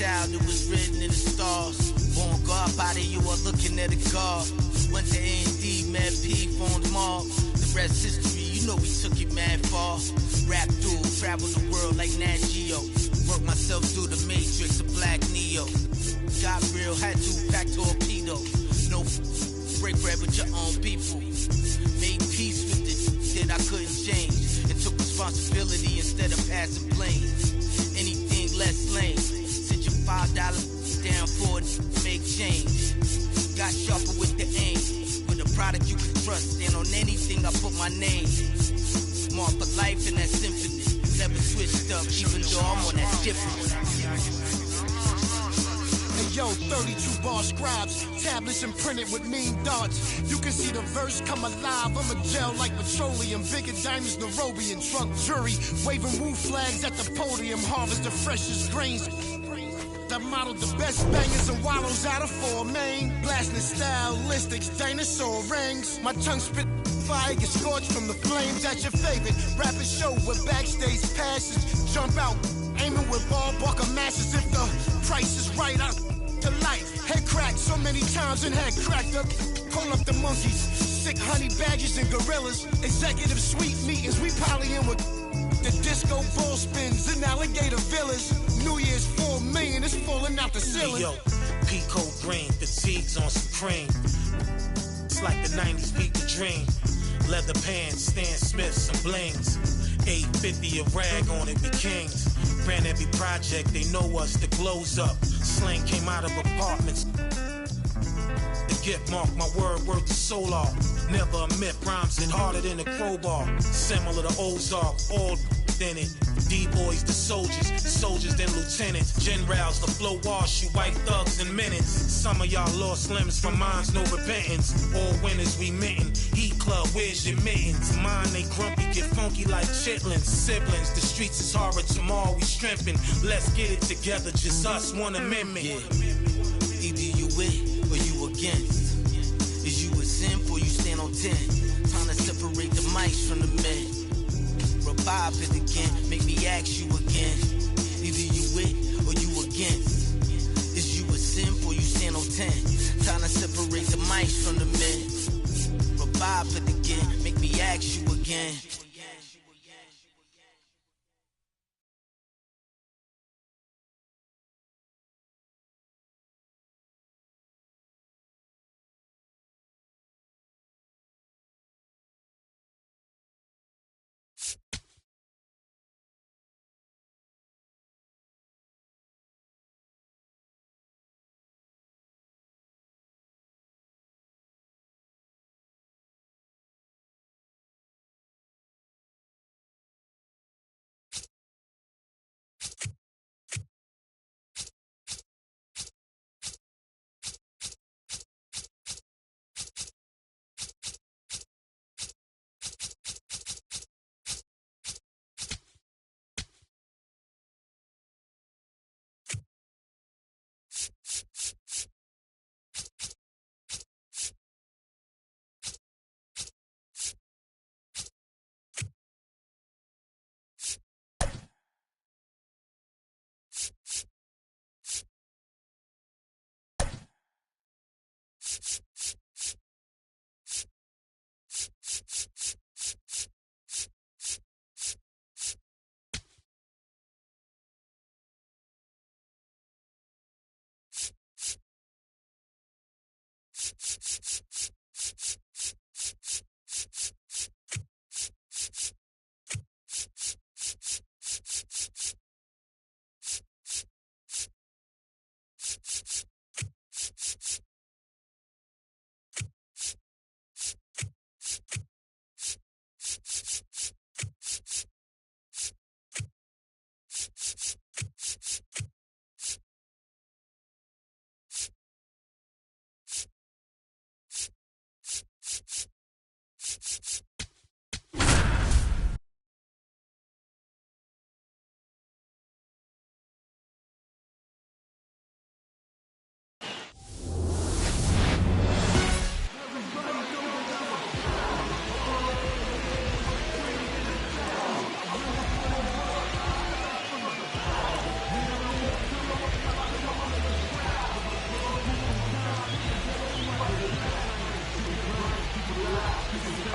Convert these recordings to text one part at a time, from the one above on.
child, it was written in the stars. Born God body, you are looking at a God. Went to A&D, Mad P, formed Mob. The rest history, you know we took it mad far. Rap through, travel the world like Nat Geo. Work myself through the matrix of Black Neo. Got real, had to pack torpedo. No break bread with your own people. Made peace with the that I couldn't change. And took responsibility instead of passing blame. Anything less lame. Sit your $5 down for it, make change. Got sharper with the aim. With a product you can trust. And on anything I put my name. Mark for life in that symphony. Never switched up, even though I'm on that different. Hey yo, 32 bar scribes, tablets imprinted with mean darts. You can see the verse come alive. I'm a gel like petroleum, bigger diamonds, Nairobi and drunk jury, waving woo flags at the podium. Harvest the freshest grains. I modeled the best bangers and wallows out of four main. Blasting stylistics, dinosaur rings. My tongue spit fire, get scorched from the flames. At your favorite rapping show with backstage passes. Jump out, aiming with ball buckle masses. If the price is right, I to life. Head cracked so many times and head cracked up. Call up the monkeys, sick honey badgers and gorillas. Executive suite meetings, we polying with the disco ball spins and alligator villas. New Year's 4 million is falling out the ceiling. Hey yo, Pico green, fatigues on some cream. It's like the 90s beat the dream. Leather pants, Stan Smiths and blings. 850 a rag on it, we kings. Ran every project, they know us, the glow's up. Slang came out of apartments. The gift mark, my word worth the solar. Never a myth, rhymes it harder than a crowbar. Similar to Ozark, all in it. D-boys, the soldiers then lieutenants. Generals, the flow wash you white thugs in minutes. Some of y'all lost limbs from mines, no repentance. All winners we mitten. Heat club, where's your mittens? Mine, they grumpy, get funky like chitlins. Siblings, the streets is horrid, tomorrow we strengthen. Let's get it together, just us, one amendment. Yeah. Either you with or you against. Is you a simp or you stand on 10? Time to separate the mics from the men. Revive it again, make me ask you again. Either you with or you against. Is you a simp or you stand on 10? Time to separate the mics from the men. Revive it again, make me ask you again.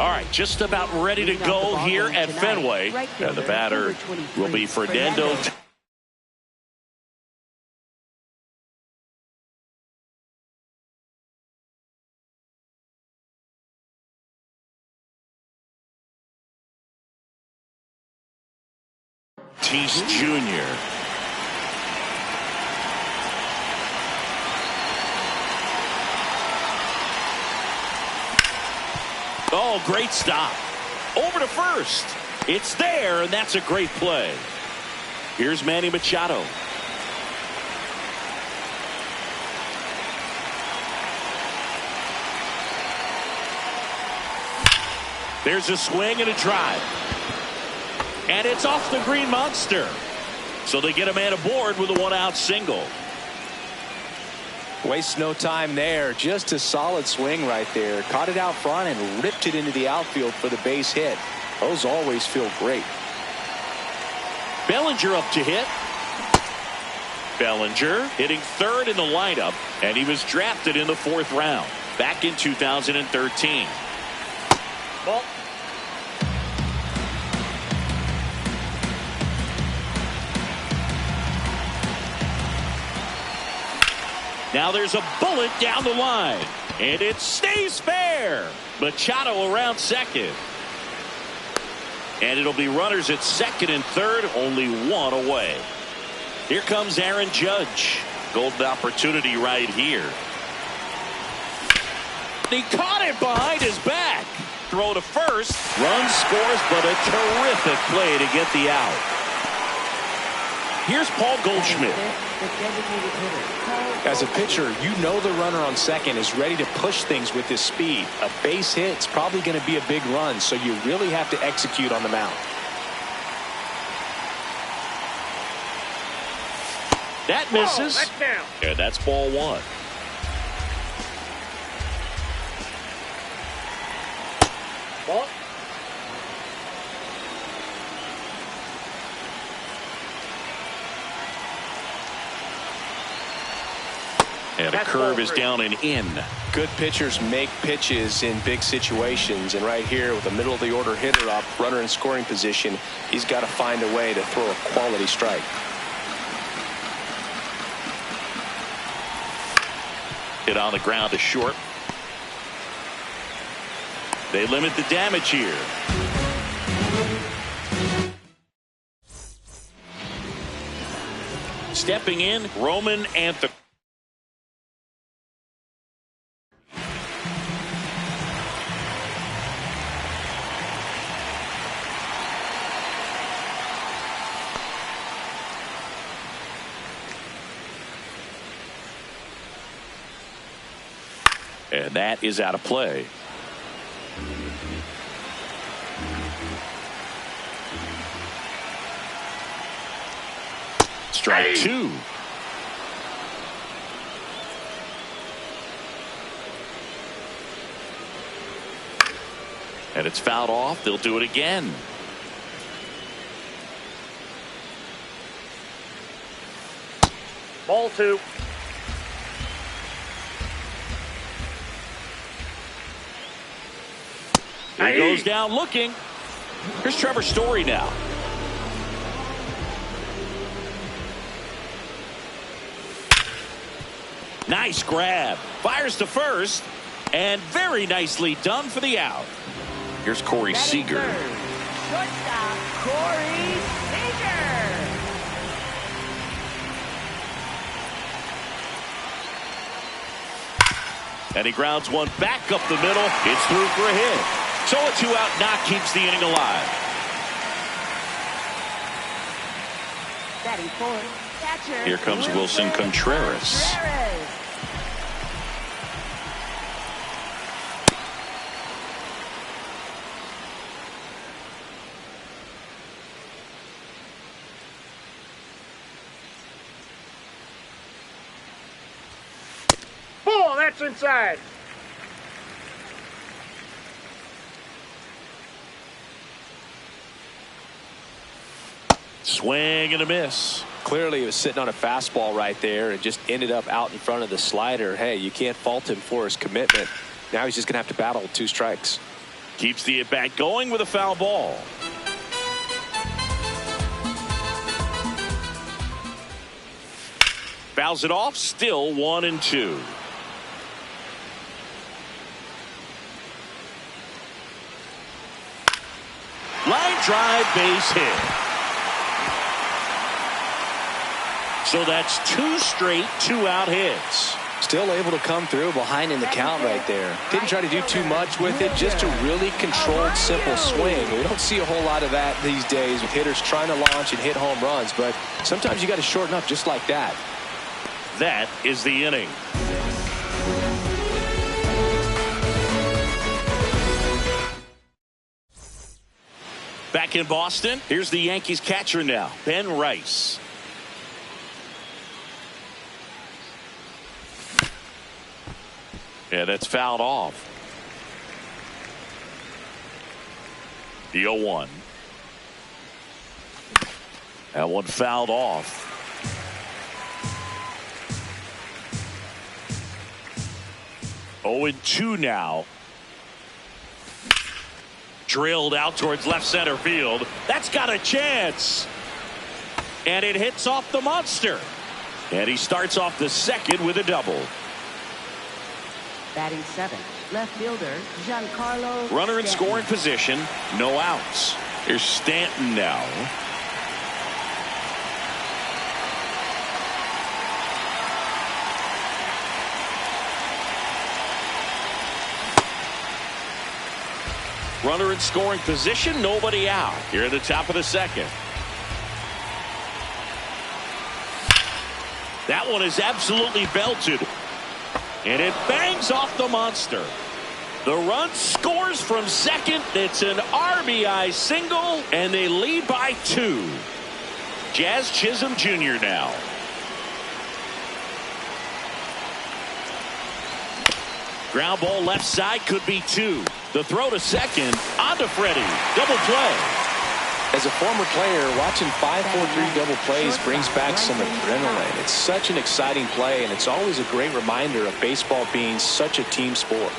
All right, just about ready to go here at Fenway. And the batter will be Fernando. Tatis Jr. Oh, great stop. Over to first. It's there, and that's a great play. Here's Manny Machado. There's a swing and a drive. And it's off the green monster. So they get a man aboard with a one-out single. Wastes no time there. Just a solid swing right there. Caught it out front and ripped it into the outfield for the base hit. Those always feel great. Bellinger up to hit. Bellinger hitting third in the lineup, and he was drafted in the 4th round back in 2013. Ball. Now there's a bullet down the line, and it stays fair. Machado around second. And it'll be runners at second and third, only one away. Here comes Aaron Judge. Golden opportunity right here. He caught it behind his back. Throw to first. Run scores, but a terrific play to get the out. Here's Paul Goldschmidt. As a pitcher, you know the runner on second is ready to push things with his speed. A base hit's probably going to be a big run, so you really have to execute on the mound. That misses. And that's ball one. Ball. And a curve is down and in. Good pitchers make pitches in big situations, and right here with a middle of the order hitter up, runner in scoring position, he's got to find a way to throw a quality strike. Hit on the ground to short. They limit the damage here. Stepping in, Roman Anthony. And that is out of play. Strike two. And it's fouled off. They'll do it again. Ball two. He goes down looking. Here's Trevor Story now. Nice grab. Fires to first. And very nicely done for the out. Here's Corey Seager. Shortstop, Corey Seager. And he grounds one back up the middle. It's through for a hit. So a 2-out knock keeps the inning alive. Batting fourth, catcher. Here comes Wilson Contreras. Oh, that's inside. Swing and a miss. Clearly he was sitting on a fastball right there and just ended up out in front of the slider. Hey, you can't fault him for his commitment. Now he's just going to have to battle with 2 strikes. Keeps the at-bat going with a foul ball. Fouls it off, still 1-2. Line drive, base hit. So that's 2 straight 2-out hits. Still able to come through behind in the count right there. Didn't try to do too much with it, just a really controlled, simple swing. We don't see a whole lot of that these days with hitters trying to launch and hit home runs, but sometimes you got to shorten up just like that. That is the inning. Back in Boston, here's the Yankees catcher now, Ben Rice. Yeah, that's fouled off. The 0-1. That one fouled off. Oh, 2 now. Drilled out towards left center field. That's got a chance. And it hits off the monster. And he starts off the second with a double. Batting 7, left fielder Giancarlo. Runner in Stanton. scoring position, no outs. Here's Stanton now. Runner in scoring position, nobody out. Here at the top of the second. That one is absolutely belted. And it bangs off the monster. The run scores from second. It's an RBI single, and they lead by 2. Jazz Chisholm Jr. now. Ground ball left side, could be 2. The throw to second, onto Freddie. Double play. As a former player, watching 5-4-3 double plays brings back some adrenaline. It's such an exciting play, and it's always a great reminder of baseball being such a team sport.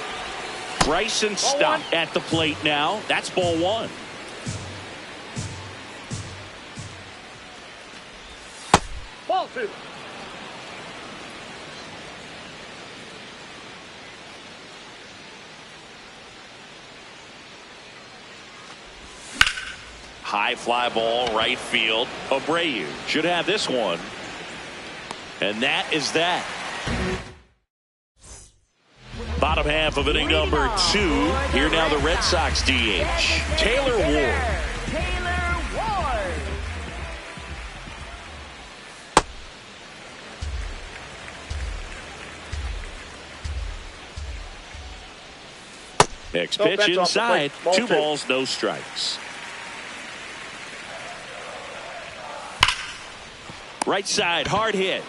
Bryson Stott at the plate now. That's ball 1. Ball 2. High fly ball, right field. Abreu should have this one. And that is that. Bottom half of inning number 2. Here now the Red Sox DH, Taylor Ward. Taylor Ward. Next Nope, pitch that's off the inside. plate. Ball 2 2. balls, no strikes. Right side, hard hit.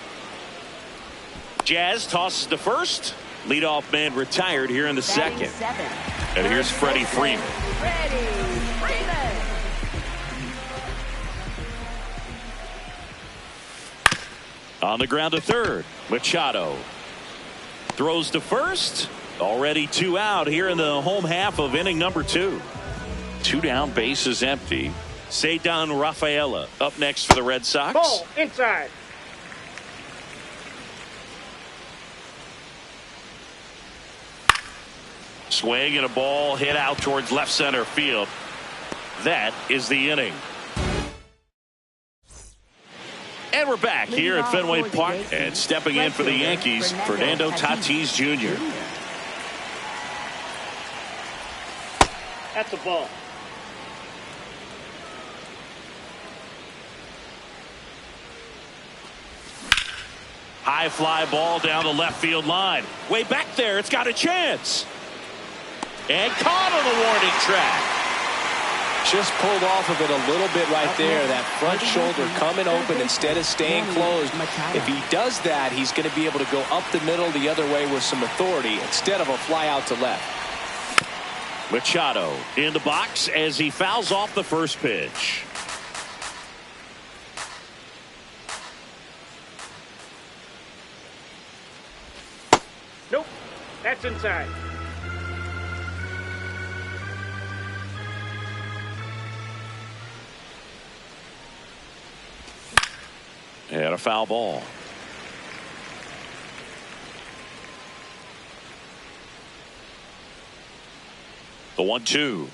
Jazz tosses to first. Leadoff man retired here in the second. 7. And here's Freddie Freeman. Freddie Freeman. On the ground to third. Machado throws to first. Already 2 out here in the home half of inning number 2. 2 down, bases empty. Ceddanne Rafaela up next for the Red Sox. Ball inside. Swing and a ball hit out towards left center field. That is the inning. And we're back here at Fenway Park, and stepping in for the Yankees, Fernando Tatis Jr. That's a ball. High fly ball down the left field line. Way back there, it's got a chance. And caught on the warning track. Just pulled off of it a little bit right there. That front shoulder coming open instead of staying closed. If he does that, he's going to be able to go up the middle the other way with some authority instead of a fly out to left. Machado in the box as he fouls off the first pitch. Nope. That's inside. And a foul ball. The 1-2.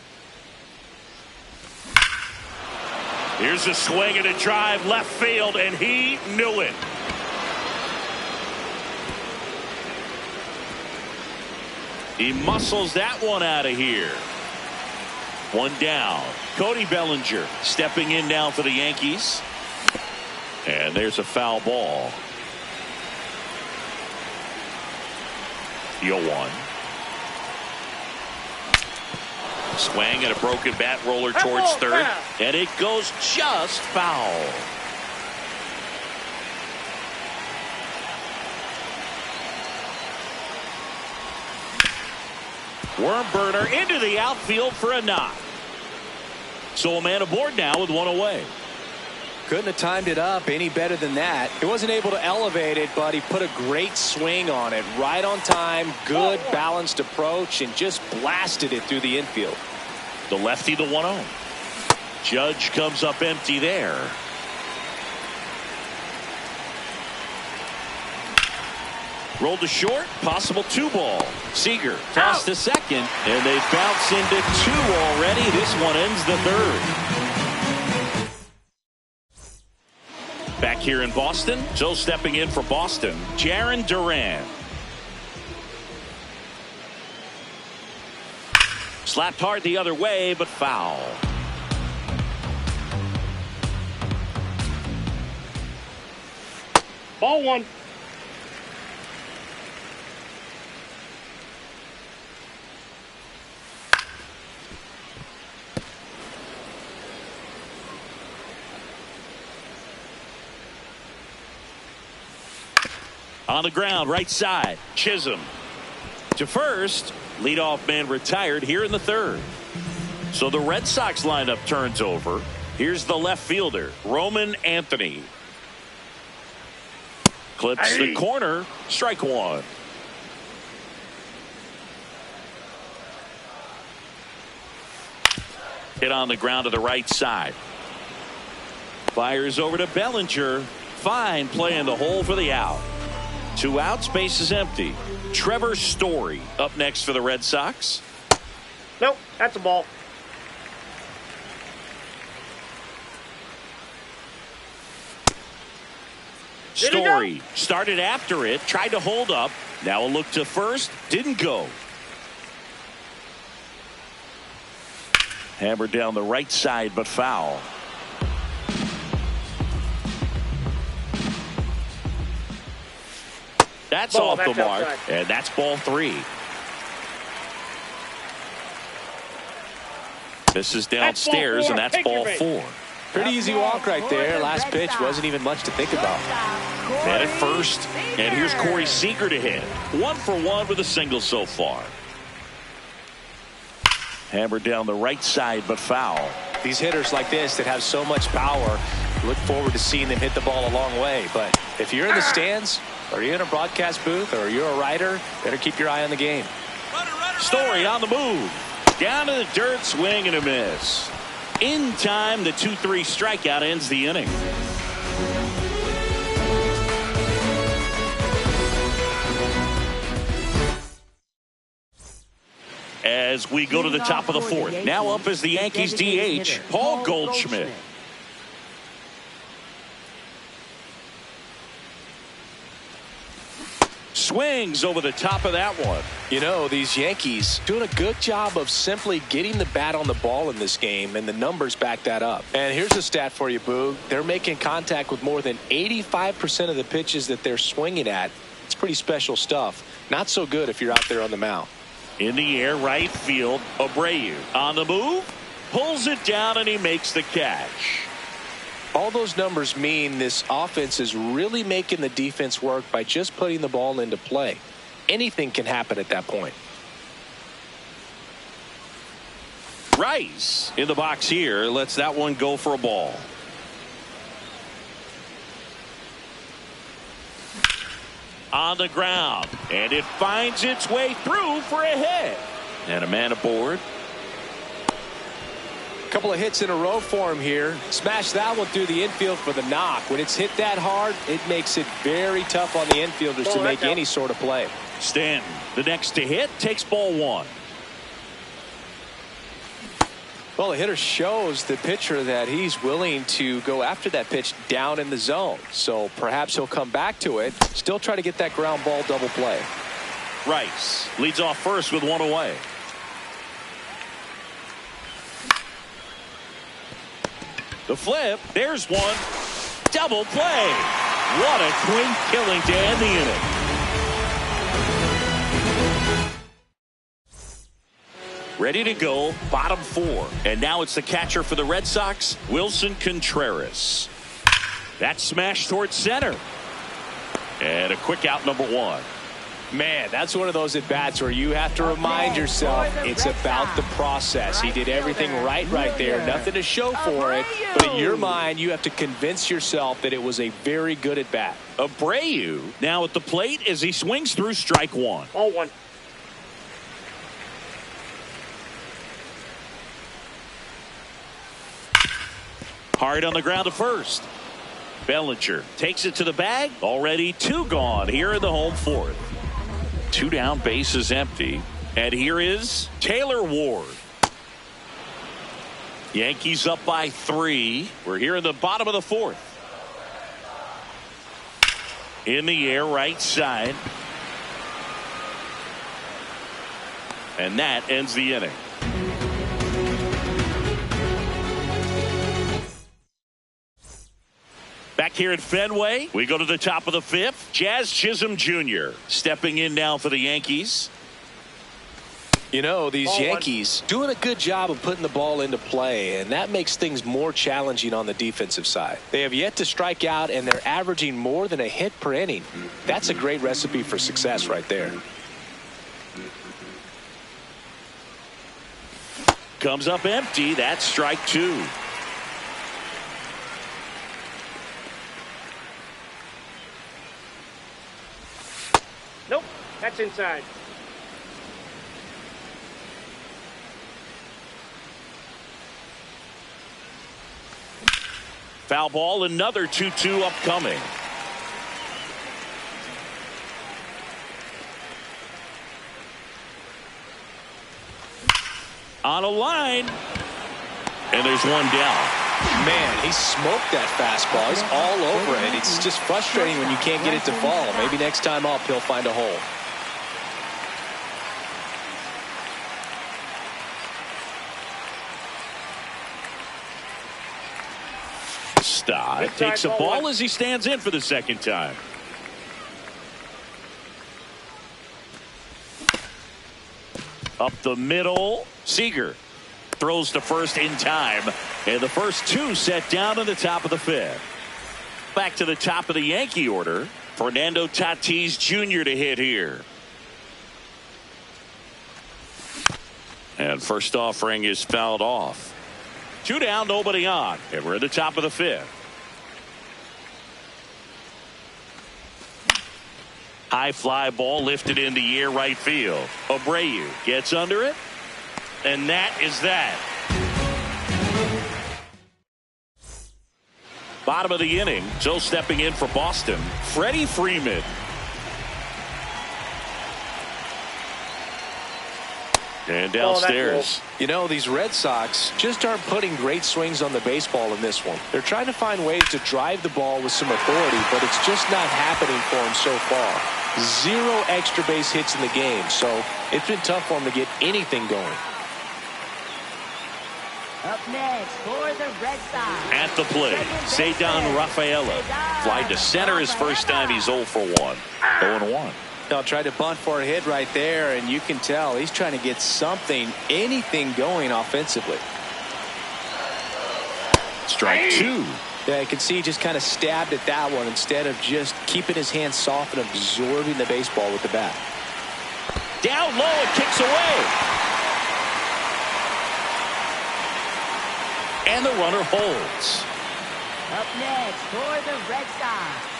Here's a swing and a drive left field, and he knew it. He muscles that one out of here. One down. Cody Bellinger stepping in now for the Yankees. And there's a foul ball. The 0-1. Swing and a broken bat roller towards third. And it goes just foul. Worm burner into the outfield for a knock. So a man aboard now with one away. Couldn't have timed it up any better than that. He wasn't able to elevate it, but he put a great swing on it. Right on time, good balanced approach, and just blasted it through the infield. The lefty, the 1-0. Judge comes up empty there. Rolled to short, possible 2-ball. Seager tossed to second, and they bounce into 2 already. This one ends the third. Back here in Boston, so stepping in for Boston, Jarren Duran. Slapped hard the other way, but foul. Ball 1. On the ground, right side, Chisholm. To first, leadoff man retired here in the third. So the Red Sox lineup turns over. Here's the left fielder, Roman Anthony. Clips the corner, strike 1. Hit on the ground to the right side. Fires over to Bellinger. Fine play in the hole for the out. 2 outs, base is empty. Trevor Story up next for the Red Sox. Nope, that's a ball. Story started after it, tried to hold up. Now a look to first, didn't go. Hammered down the right side, but foul. That's ball, off the mark, outside. and that's ball 3. This is downstairs, and that's ball 4. Pretty easy walk right there. Last pitch wasn't even much to think about. Man at first, and here's Corey Seager to hit. 1 for 1 with a single so far. Hammered down the right side, but foul. These hitters like this that have so much power, look forward to seeing them hit the ball a long way. But if you're in the stands, or you're in a broadcast booth, or you're a writer, better keep your eye on the game. Story on the move. Down to the dirt, swing and a miss. In time, the 2-3 strikeout ends the inning. As we go to the top of the 4th. Now up is the Yankees DH, Paul Goldschmidt. Swings over the top of that one. You know, these Yankees doing a good job of simply getting the bat on the ball in this game, and the numbers back that up. And here's a stat for you, Boog. They're making contact with more than 85% of the pitches that they're swinging at. It's pretty special stuff. Not so good if you're out there on the mound. In the air, right field, Abreu. On the move, pulls it down, and he makes the catch. All those numbers mean this offense is really making the defense work by just putting the ball into play. Anything can happen at that point. Rice in the box here lets that one go for a ball. On the ground, and it finds its way through for a hit. And a man aboard. couple of hits in a row for him here. Smash that one through the infield for the knock. When it's hit that hard, it makes it very tough on the infielders to make any sort of play. Stanton, the next to hit, takes ball one. Well, the hitter shows the pitcher that he's willing to go after that pitch down in the zone. So perhaps he'll come back to it, still try to get that ground ball double play. Rice leads off first with one away. The flip, there's one. Double play. What a clean killing to end the inning. Ready to go, bottom four. And now it's the catcher for the Red Sox, Wilson Contreras. That's smashed towards center. And a quick out, number one. Man, that's one of those at-bats where you have to remind yourself it's about the process. He did everything right there. Nothing to show for it. But in your mind, you have to convince yourself that it was a very good at-bat. Abreu now at the plate as he swings through strike one. Ball one. Hard on the ground to first. Bellinger takes it to the bag. Already two gone here in the home fourth. Two down, bases empty. And here is Taylor Ward. Yankees up by 3. We're here in the bottom of the fourth. In the air, right side. And that ends the inning. Back here at Fenway, we go to the top of the fifth. Jazz Chisholm Jr. stepping in now for the Yankees. You know, these Yankees doing a good job of putting the ball into play, and that makes things more challenging on the defensive side. They have yet to strike out, and they're averaging more than a hit per inning. That's a great recipe for success right there. Comes up empty. That's strike two. Nope, that's inside. Foul ball, another 2-2 upcoming. On a line. And there's one down. Man, he smoked that fastball. He's all over it. It's just frustrating when you can't get it to fall. Maybe next time up he'll find a hole. Stott takes a ball as he stands in for the second time. Up the middle, Seager throws to first in time, and the first two set down in the top of the fifth. Back to the top of the Yankee order, Fernando Tatis Jr. to hit here. And first offering is fouled off. Two down, nobody on, and we're at the top of the fifth. High fly ball lifted in the air right field. Abreu gets under it, and that is that. Bottom of the inning, so stepping in for Boston, Freddie Freeman. And downstairs. You know, these Red Sox just aren't putting great swings on the baseball in this one. They're trying to find ways to drive the ball with some authority, but it's just not happening for them so far. 0 extra base hits in the game, so it's been tough for them to get anything going. Up next for the Red Sox. At the plate, Ceddanne Rafaela. Fly to center his first time. He's 0 for 1. 0-1. Now tried to bunt for a hit right there, and you can tell he's trying to get something, anything going offensively. Strike two. Yeah, you can see he just kind of stabbed at that one instead of just keeping his hands soft and absorbing the baseball with the bat. Down low, it kicks away. And the runner holds. Up next for the Red Sox.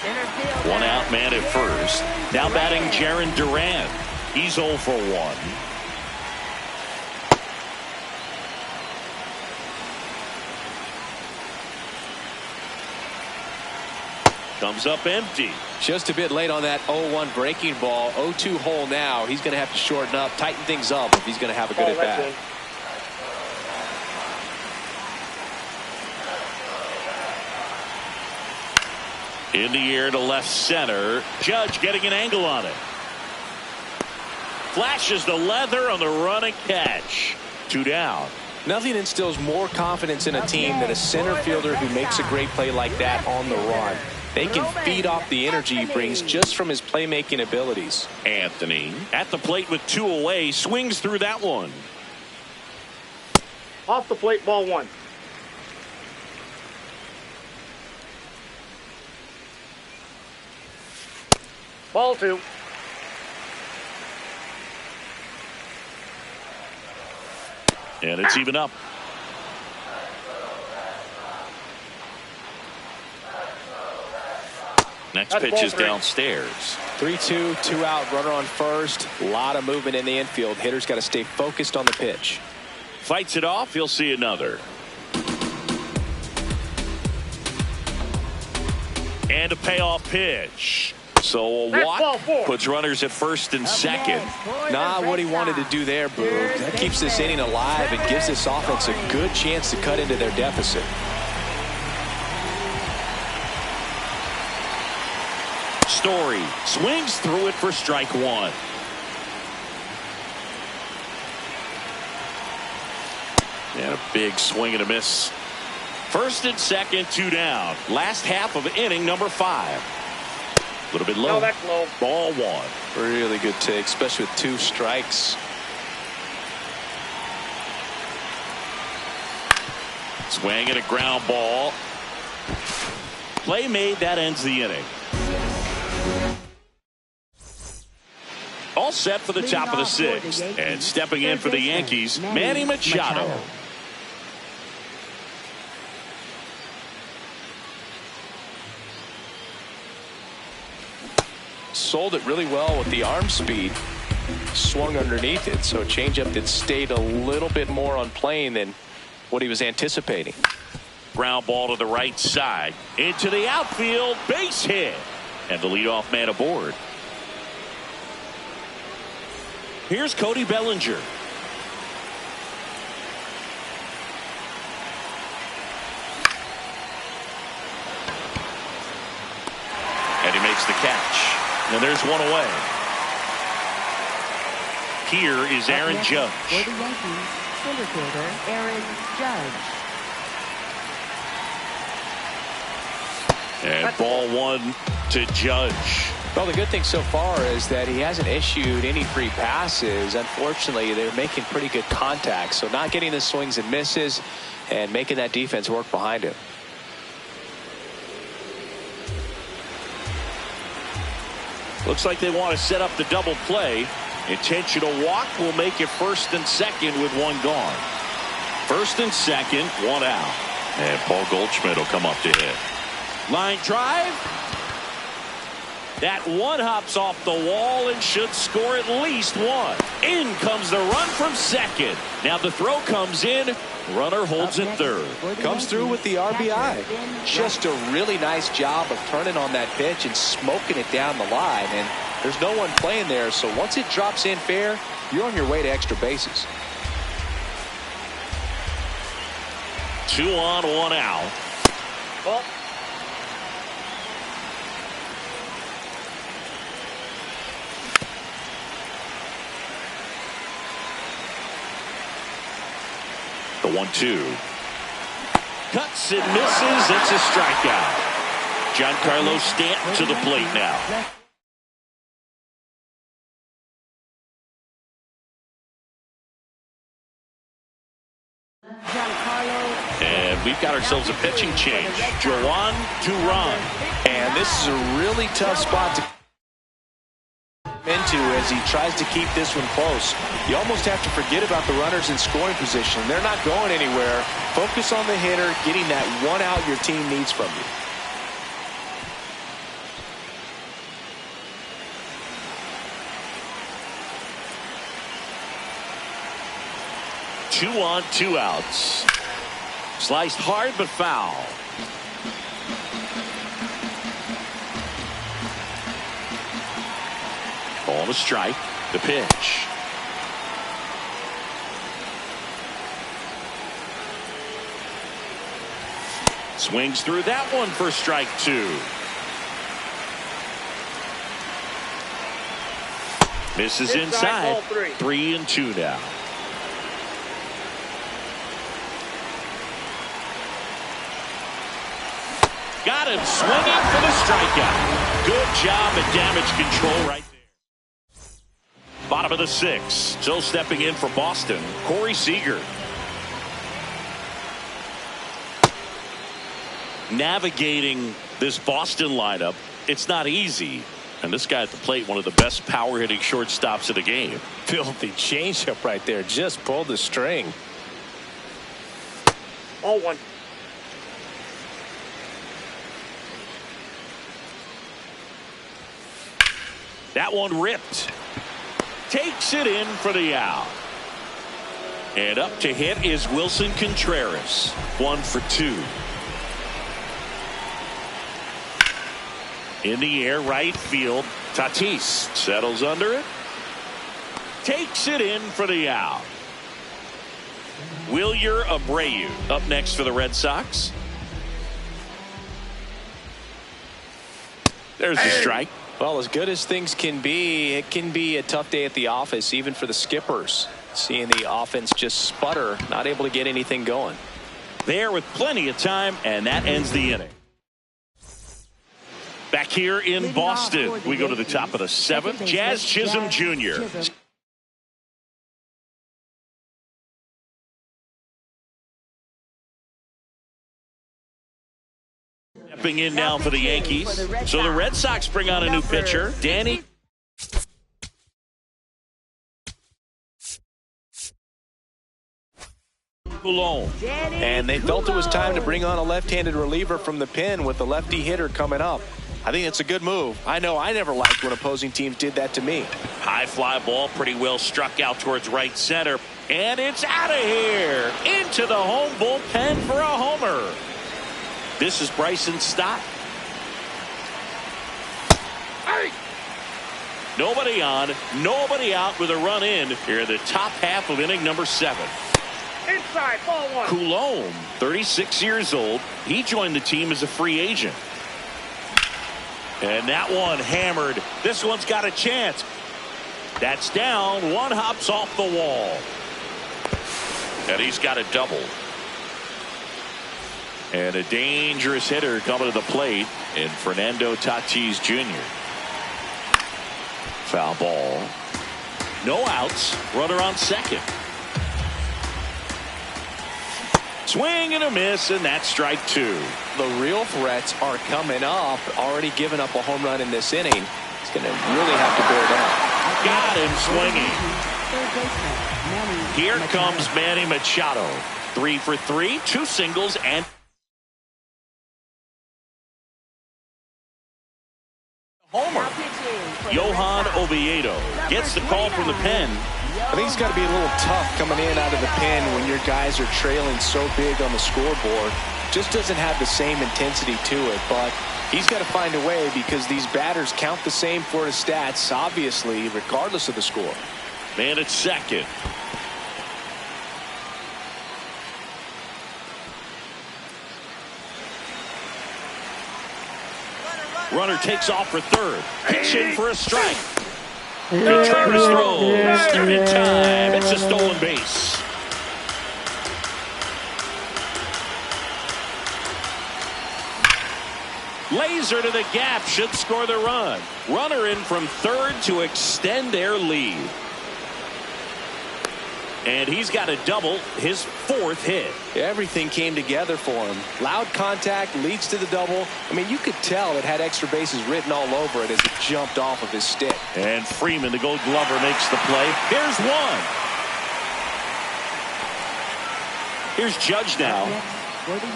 Center fielder. One out man at first. Now batting Jarren Duran. He's 0 for 1. comes up empty. Just a bit late on that 0-1 breaking ball. 0-2 hole now. He's going to have to shorten up, tighten things up if he's going to have a good at bat. In the air to left center. Judge getting an angle on it. Flashes the leather on the run and catch. 2 down. Nothing instills more confidence in a team than a center fielder who makes a great play like that on the run. They can feed off the energy he brings just from his playmaking abilities. Anthony at the plate with 2 away, swings through that one. Off the plate, ball 1. Ball 2. And it's even up. Next pitch is downstairs. 3-2, 2 out, runner on first. A lot of movement in the infield. Hitter's got to stay focused on the pitch. Fights it off. He'll see another. And a payoff pitch. So a walk puts runners at first and second. Not what he wanted to do there, Boo. That keeps this inning alive and gives this offense a good chance to cut into their deficit. Story swings through it for strike 1. And a big swing and a miss. First and second, 2 down. Last half of inning number 5. A little bit low. No, that's low. Ball 1. Really good take, especially with 2 strikes. Swing and a ground ball. Play made. That ends the inning. All set for the top of the 6th. And stepping in for the Yankees, Manny Machado. Sold it really well with the arm speed. Swung underneath it, so a changeup that stayed a little bit more on plane than what he was anticipating. Ground ball to the right side. Into the outfield. Base hit. And the leadoff man aboard. Here's Cody Bellinger. And he makes the catch. And there's one away. Here is Aaron Judge. For the Yankees, center fielder Aaron Judge. And ball 1 to Judge. Well, the good thing so far is that he hasn't issued any free passes. Unfortunately, they're making pretty good contact, so not getting the swings and misses and making that defense work behind him. Looks like they want to set up the double play. Intentional walk will make it first and second with 1 gone. First and second, 1 out. And Paul Goldschmidt will come up to hit. Line drive. That one hops off the wall and should score at least 1. In comes the run from second. Now the throw comes in. Runner holds at third. Comes through with the RBI. Just a really nice job of turning on that pitch and smoking it down the line. And there's no one playing there, so once it drops in fair, you're on your way to extra bases. 2 on, 1 out. Well, The 1-2. Cuts and misses. It's a strikeout. Giancarlo Stanton to the plate now. And we've got ourselves a pitching change. Juan Duran. And this is a really tough spot to into as he tries to keep this one close. You almost have to forget about the runners in scoring position. They're not going anywhere. Focus on the hitter, getting that 1 out your team needs from you. Two on, 2 outs. Sliced hard but foul. Ball to strike. The pitch. Swings through that one for strike 2. Misses inside. 3-2 now. Got him swinging for the strikeout. Good job at damage control right there. Bottom of the 6th. Still stepping in for Boston, Corey Seager. Navigating this Boston lineup, it's not easy. And this guy at the plate, one of the best power hitting shortstops of the game. Filthy changeup right there. Just pulled the string. 0-1. That one ripped. Takes it in for the out. And up to hit is Wilson Contreras. 1 for 2. In the air, right field. Tatis settles under it. Takes it in for the out. Wilyer Abreu up next for the Red Sox. There's the strike. Well, as good as things can be, it can be a tough day at the office, even for the skippers. Seeing the offense just sputter, not able to get anything going. There with plenty of time, and that ends the inning. Back here in Boston, we go to the top of the 7th. Jazz Chisholm Jr. Stepping in now for the Yankees. So the Red Sox bring on a new pitcher, Danny Coulombe. And they felt it was time to bring on a left-handed reliever from the pen with the lefty hitter coming up. I think it's a good move. I know I never liked when opposing teams did that to me. High fly ball, pretty well struck out towards right center. And it's out of here. Into the home bullpen for a homer. This is Bryson Stott. Nobody on, nobody out with a run in here in the top half of inning number 7. Inside, ball 1. Coulombe, 36 years old. He joined the team as a free agent. And that one hammered. This one's got a chance. That's down. One hops off the wall. And he's got a double. And a dangerous hitter coming to the plate in Fernando Tatis Jr. Foul ball. No outs. Runner on second. Swing and a miss, and that's strike 2. The real threats are coming up. Already given up a home run in this inning. He's going to really have to bear down. Got him swinging. Here comes Manny Machado. 3 for 3, 2 singles, and homer. Johan Oviedo gets the call from the pen. I think it's got to be a little tough coming in out of the pen when your guys are trailing so big on the scoreboard. Just doesn't have the same intensity to it, but he's got to find a way because these batters count the same for his stats, obviously, regardless of the score. Man at second. Runner takes off for third. Pitch in for a strike. Contreras throws. Third in time. It's a stolen base. Laser to the gap should score the run. Runner in from third to extend their lead. And he's got a double, his 4th hit. Everything came together for him. Loud contact leads to the double. I mean, you could tell it had extra bases written all over it as it jumped off of his stick. And Freeman, the Gold Glover, makes the play. Here's one. Here's Judge now.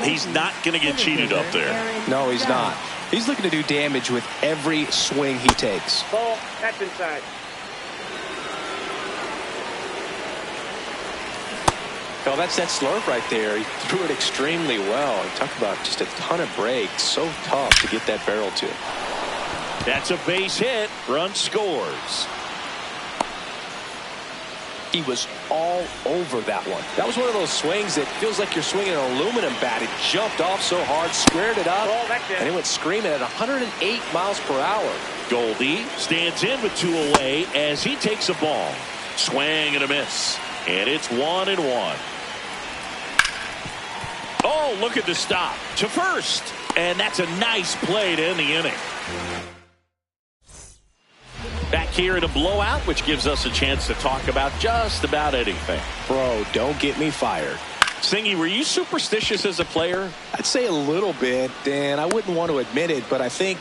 He's not going to get cheated up there. No, he's not. He's looking to do damage with every swing he takes. Ball, that's inside. Well, that's that slurve right there. He threw it extremely well. He talked about just a ton of breaks. So tough to get that barrel to. That's a base hit. Run scores. He was all over that one. That was one of those swings that feels like you're swinging an aluminum bat. It jumped off so hard, squared it up, and it went screaming at 108 miles per hour. Goldie stands in with 2 away as he takes a ball. Swing and a miss. And it's 1-1. Oh, look at the stop to first. And that's a nice play to end the inning. Back here in a blowout, which gives us a chance to talk about just about anything. Bro, don't get me fired. Singy, were you superstitious as a player? I'd say a little bit, and I wouldn't want to admit it, but I think,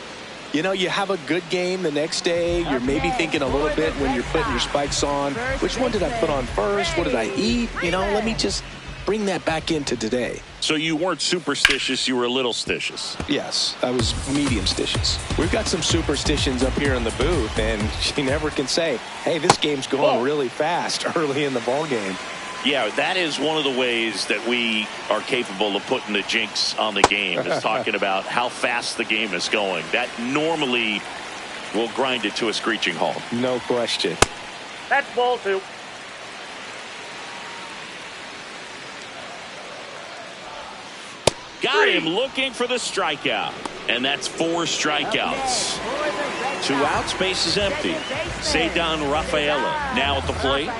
you know, you have a good game the next day. You're maybe thinking a little bit when you're putting your spikes on. Which one did I put on first? What did I eat? You know, let me just bring that back into today. So you weren't superstitious, you were a little stitious. Yes, I was medium stitious. We've got some superstitions up here in the booth, and you never can say, hey, this game's going really fast early in the ball game. Yeah, that is one of the ways that we are capable of putting the jinx on the game, is talking about how fast the game is going. That normally will grind it to a screeching halt. No question. That's ball 2. Got him looking for the strikeout. And that's 4 strikeouts. 2 outs, base is empty. Ceddanne Rafaela now at the plate.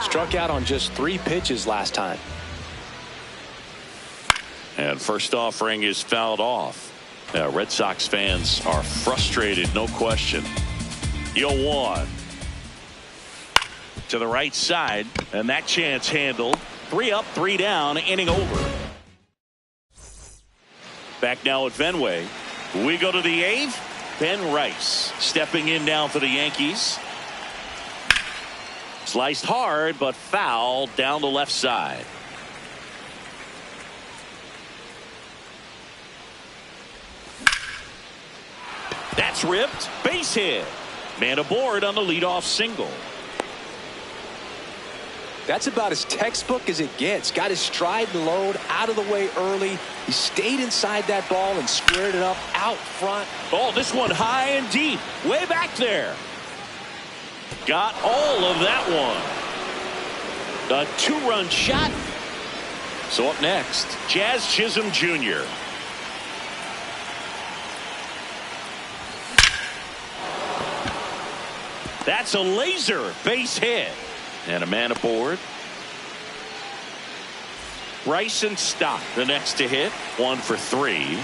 Struck out on just 3 pitches last time. And first offering is fouled off. Red Sox fans are frustrated, no question. 0-1. To the right side, and that chance handled. 3 up, 3 down, inning over. Back now at Fenway. We go to the 8th. Ben Rice stepping in now for the Yankees. Sliced hard, but foul down the left side. That's ripped. Base hit. Man aboard on the leadoff single. That's about as textbook as it gets. Got his stride and load out of the way early. He stayed inside that ball and squared it up out front. Oh, this one high and deep. Way back there. Got all of that one. A 2-run shot. So up next, Jazz Chisholm Jr. That's a laser base hit. And a man aboard. Rice and Stock the next to hit. 1 for 3.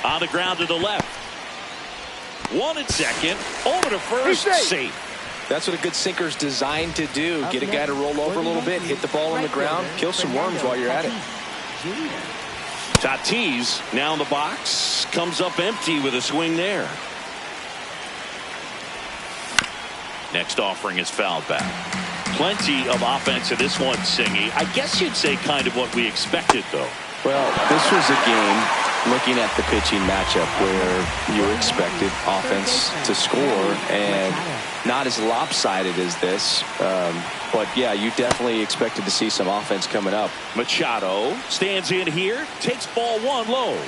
On the ground to the left. 1 at second. Over to first. Safe. That's what a good sinker's designed to do. Get a guy to roll over a little bit, hit the ball on the ground, kill some worms while you're at it. Tatis now in the box. Comes up empty with a swing there. Next offering is fouled back. Plenty of offense in this one, Singy. I guess you'd say kind of what we expected, though. Well, this was a game looking at the pitching matchup where you expected offense to score, and not as lopsided as this. But, yeah, you definitely expected to see some offense coming up. Machado stands in here, takes ball 1 low.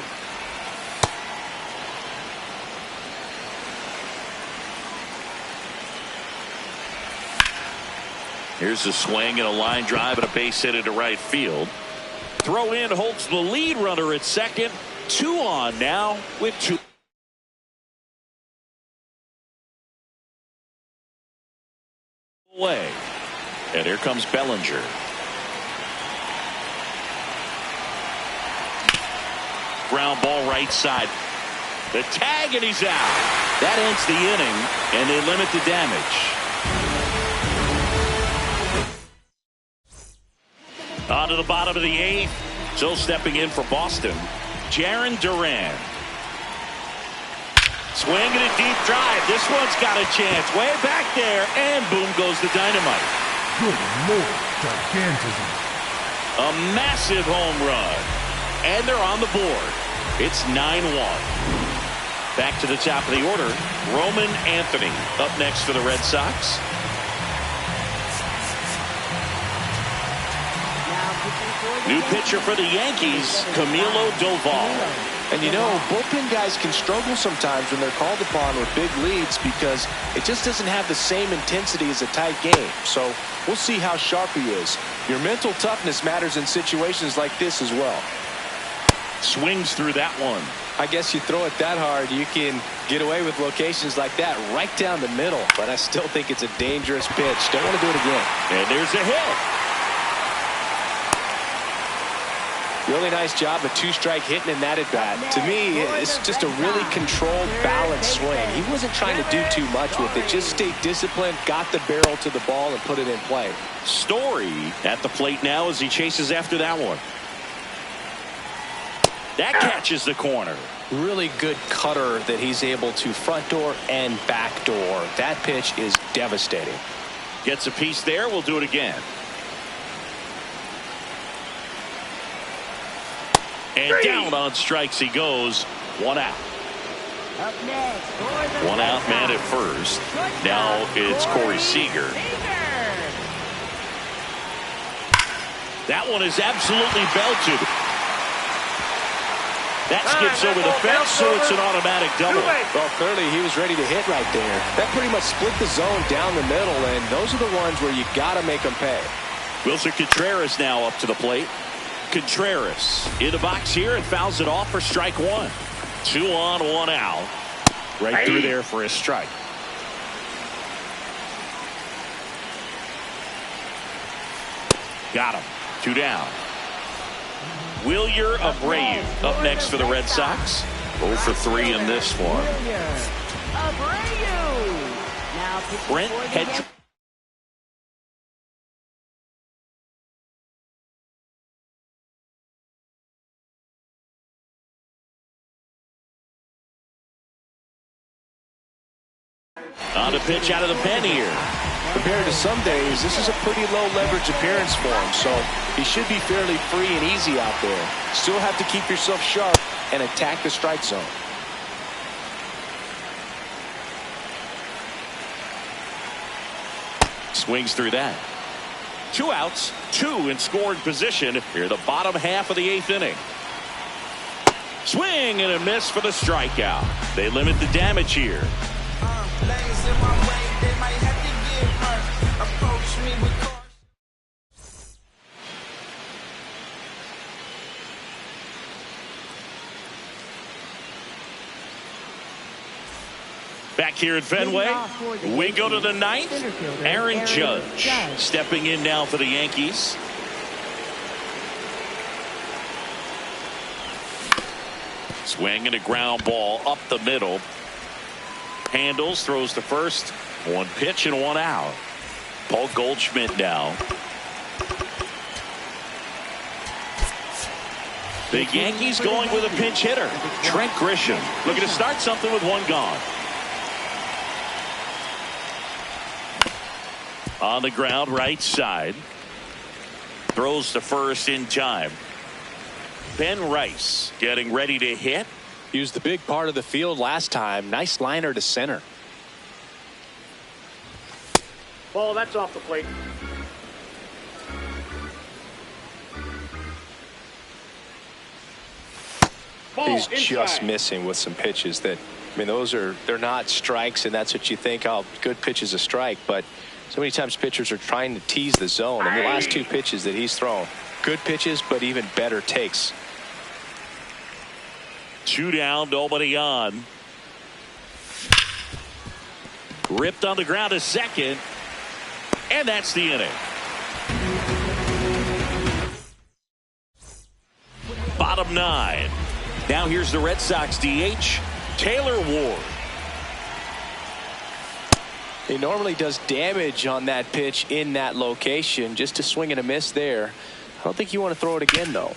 Here's a swing and a line drive and a base hit into right field. Throw in holds the lead runner at second. 2 on now with 2 away. And here comes Bellinger. Ground ball right side. The tag and he's out. That ends the inning and they limit the damage. On to the bottom of the 8th. Still stepping in for Boston. Jarren Duran. Swing and a deep drive. This one's got a chance. Way back there. And boom goes the dynamite. Good Lord. Gigantism. A massive home run. And they're on the board. It's 9-1. Back to the top of the order. Roman Anthony up next for the Red Sox. New pitcher for the Yankees, Camilo Doval. And you know, bullpen guys can struggle sometimes when they're called upon with big leads because it just doesn't have the same intensity as a tight game. So we'll see how sharp he is. Your mental toughness matters in situations like this as well. Swings through that one. I guess you throw it that hard, you can get away with locations like that right down the middle. But I still think it's a dangerous pitch. Don't want to do it again. And there's a hit. Really nice job of two-strike hitting in that at-bat. To me, it's just a really controlled, balanced swing. He wasn't trying to do too much with it. Just stayed disciplined, got the barrel to the ball, and put it in play. Story at the plate now as he chases after that one. That catches the corner. Really good cutter that he's able to front door and back door. That pitch is devastating. Gets a piece there. We'll do it again. And down on strikes he goes. One out. Up next, one out man at first. Now it's Corey Seager. That one is absolutely belted. That skips over the fence, so it's an automatic double. Well, clearly he was ready to hit right there. That pretty much split the zone down the middle, and those are the ones where you got to make them pay. Wilson Contreras now up to the plate. Contreras in the box here and fouls it off for strike one. 2 on, 1 out. Right through there for a strike. Got him. 2 down. Wilyer Abreu up next for the Red Sox. 0 for 3 in this one. Brent Hedrick. On the pitch out of the pen here. Compared to some days, this is a pretty low leverage appearance for him, so he should be fairly free and easy out there. Still have to keep yourself sharp and attack the strike zone. Swings through that. 2 outs, 2 in scoring position here the bottom half of the 8th inning. Swing and a miss for the strikeout. They limit the damage here. Lanes in my way, they might have to get hurt. Approach me with caution. Back here at Fenway, we go to the 9th. Aaron Judge stepping in now for the Yankees. Swing and a ground ball up the middle. Handles, throws to first. 1 pitch and 1 out. Paul Goldschmidt now. The Yankees going with a pinch hitter. Trent Grisham looking to start something with 1 gone. On the ground, right side. Throws to first in time. Ben Rice getting ready to hit. Used the big part of the field last time. Nice liner to center. Ball, that's off the plate. Ball He's inside. just missing with some pitches that, I mean, they're not strikes, and that's what you think, oh, good pitch is a strike, but so many times pitchers are trying to tease the zone, and the last 2 pitches that he's thrown, good pitches, but even better takes. 2 down, nobody on. Ripped on the ground to second. And that's the inning. Bottom 9. Now here's the Red Sox DH, Taylor Ward. He normally does damage on that pitch in that location. Just a swing and a miss there. I don't think you want to throw it again, though.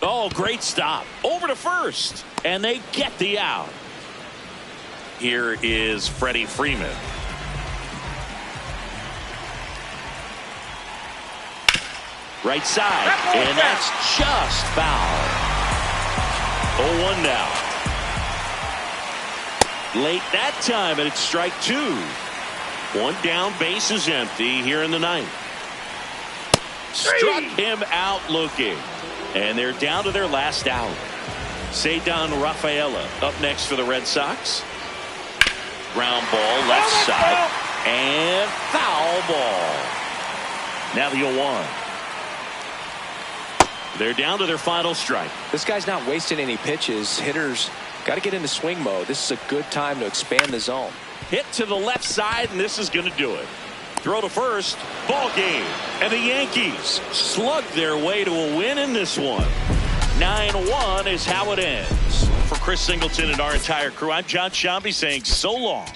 Oh, great stop. Over to first. And they get the out. Here is Freddie Freeman. Right side. And that's just foul. 0-1 now. Late that time, and it's strike 2. 1 down, base is empty here in the 9th. Struck him out looking. And they're down to their last out. Ceddanne Rafaela up next for the Red Sox. Ground ball left side. And foul ball. Now the 0-1. They're down to their final strike. This guy's not wasting any pitches. Hitters got to get into swing mode. This is a good time to expand the zone. Hit to the left side, and this is going to do it. Throw to first. Ball game. And the Yankees slug their way to a win in this one. 9-1 is how it ends. For Chris Singleton and our entire crew, I'm John Shambi saying so long.